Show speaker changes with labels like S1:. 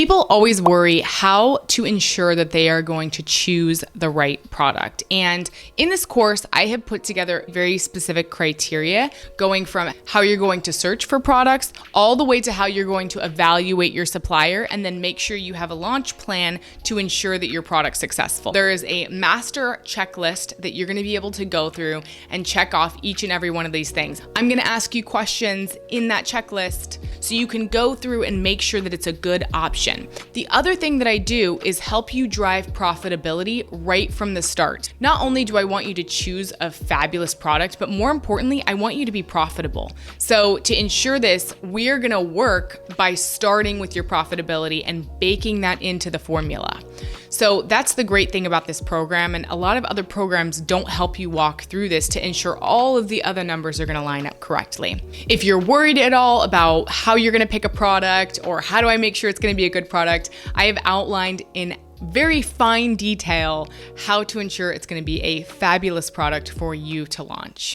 S1: People always worry how to ensure that they are going to choose the right product. And in this course, I have put together very specific criteria going from how you're going to search for products all the way to how you're going to evaluate your supplier and then make sure you have a launch plan to ensure that your product's successful. There is a master checklist that you're going to be able to go through and check off each and every one of these things. I'm going to ask you questions in that checklist so you can go through and make sure that it's a good option. The other thing that I do is help you drive profitability right from the start. Not only do I want you to choose a fabulous product, but more importantly, I want you to be profitable. So to ensure this, we're gonna work by starting with your profitability and baking that into the formula. So that's the great thing about this program, and a lot of other programs don't help you walk through this to ensure all of the other numbers are gonna line up correctly. If you're worried at all about how you're gonna pick a product or how do I make sure it's gonna be a good product, I have outlined in very fine detail how to ensure it's gonna be a fabulous product for you to launch.